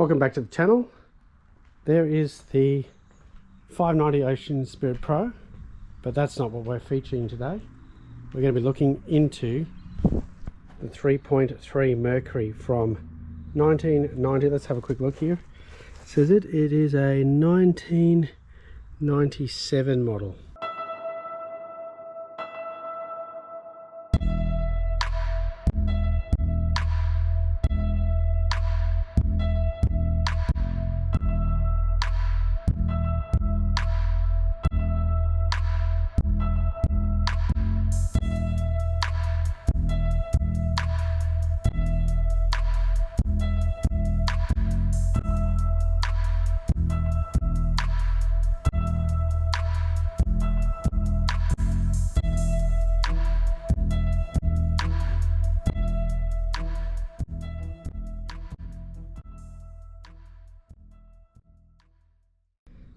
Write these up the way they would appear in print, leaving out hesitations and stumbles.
Welcome back to the channel. There is the 590 Ocean Spirit Pro, but that's not what we're featuring today. We're going to be looking into the 3.3 Mercury from 1990. Let's have a quick look here. It says it is a 1997 model.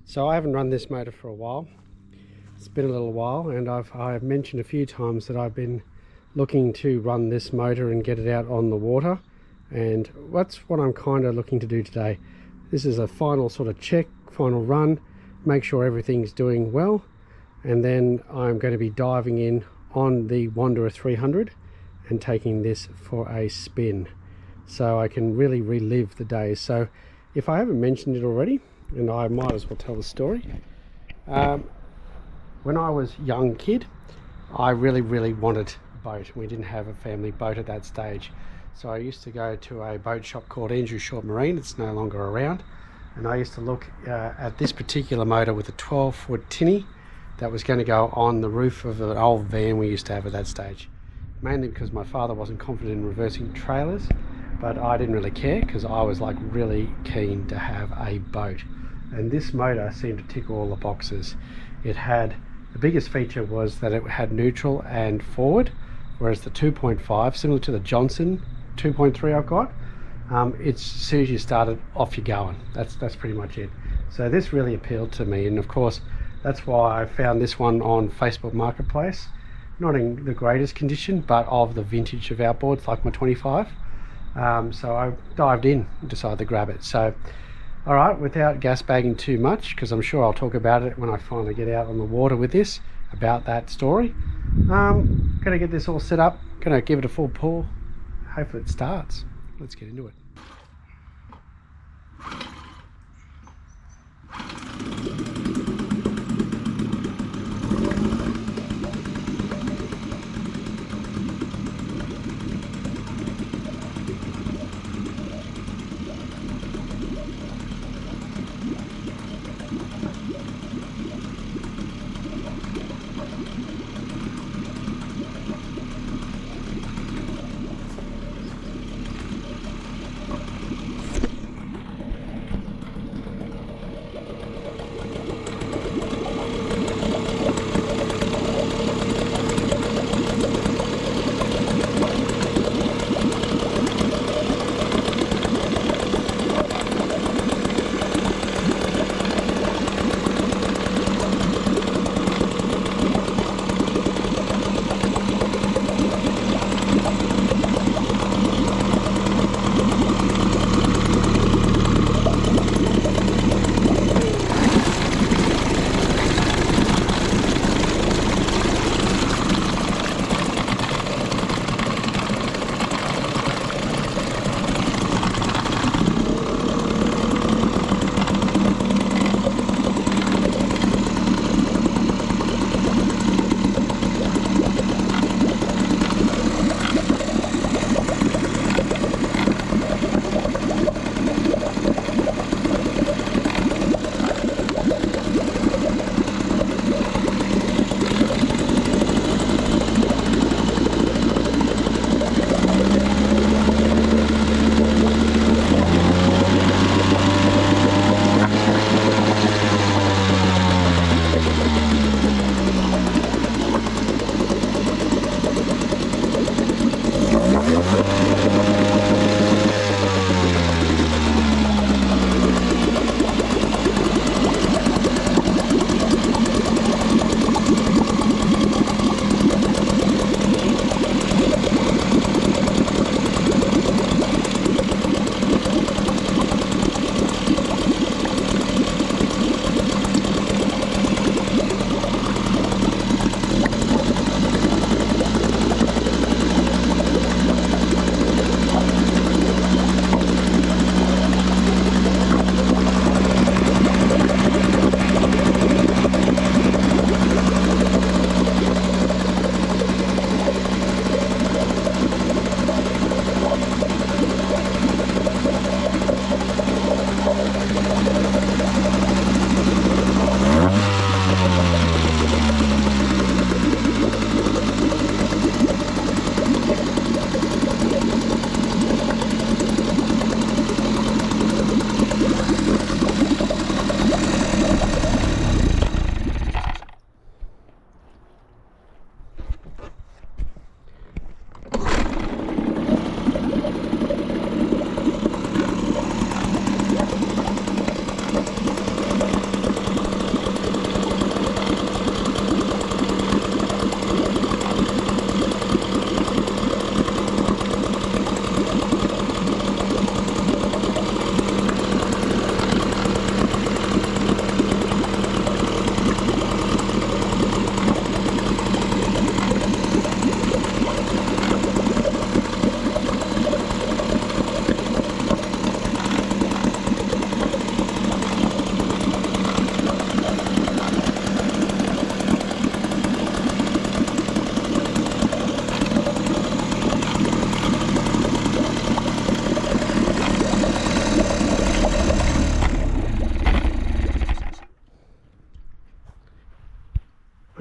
So I haven't run this motor for a while. It's been a little while, and I've mentioned a few times that I've been looking to run this motor and get it out on the water, and that's what I'm kind of looking to do today. This is a final sort of check, final run, make sure everything's doing well, and then I'm going to be diving in on the Wanderer 300 and taking this for a spin so I can really relive the days. So if I haven't mentioned it already, and I might as well tell the story. When I was a young kid, I really wanted a boat. We didn't have a family boat at that stage, so I used to go to a boat shop called Andrew Short Marine. It's no longer around, and I used to look at this particular motor with a 12-foot tinny that was going to go on the roof of an old van we used to have at that stage, mainly because my father wasn't confident in reversing trailers, but I didn't really care because I was like really keen to have a boat. And this motor seemed to tick all the boxes. It had, the biggest feature was that it had neutral and forward, whereas the 2.5, similar to the Johnson 2.3 I've got, it's as soon as you started, off you're going. That's pretty much it. So this really appealed to me, and of course that's why I found this one on Facebook Marketplace. Not in the greatest condition, but of the vintage of outboards, like my 25. So I dived in and decided to grab it. So alright, without gas bagging too much, because I'm sure I'll talk about it when I finally get out on the water with this, about that story. Gonna get this all set up, gonna give it a full pull, hopefully it starts. Let's get into it.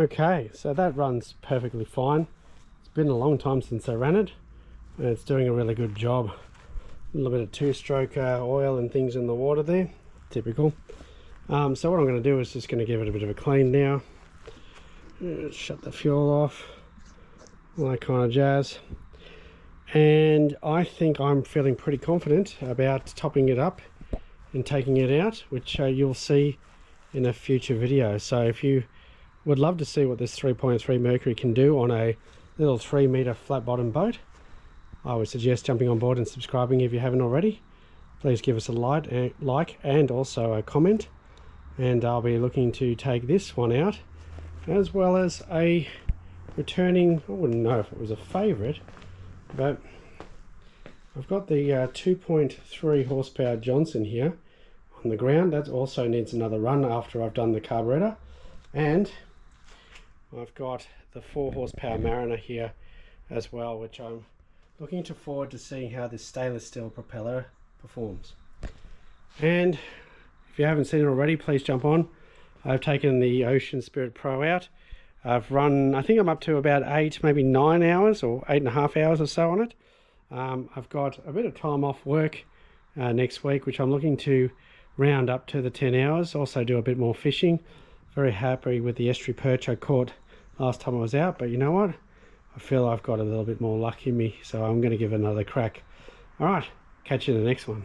Okay, so that runs perfectly fine. It's been a long time since I ran it, and it's doing a really good job. A little bit of two-stroke oil and things in the water there, typical. So what I'm going to do is just going to give it a bit of a clean now. Shut the fuel off, all that kind of jazz. And I think I'm feeling pretty confident about topping it up and taking it out, which you'll see in a future video. So if you would love to see what this 3.3 Mercury can do on a little 3-meter flat bottom boat, I would suggest jumping on board and subscribing if you haven't already. Please give us a like and also a comment, and I'll be looking to take this one out, as well as a returning, I wouldn't know if it was a favourite, but I've got the 2.3 horsepower Johnson here on the ground. That also needs another run after I've done the carburetor, and I've got the 4 horsepower Mariner here as well, which I'm looking forward to seeing how this stainless steel propeller performs. And if you haven't seen it already, please jump on. I've taken the Ocean Spirit Pro out. I've run, I think I'm up to about 8, maybe 9 hours or 8.5 hours or so on it. I've got a bit of time off work next week, which I'm looking to round up to the 10 hours. Also do a bit more fishing. Very happy with the estuary perch I caught last time I was out, but you know what? I feel I've got a little bit more luck in me, so I'm going to give it another crack. All right, catch you in the next one.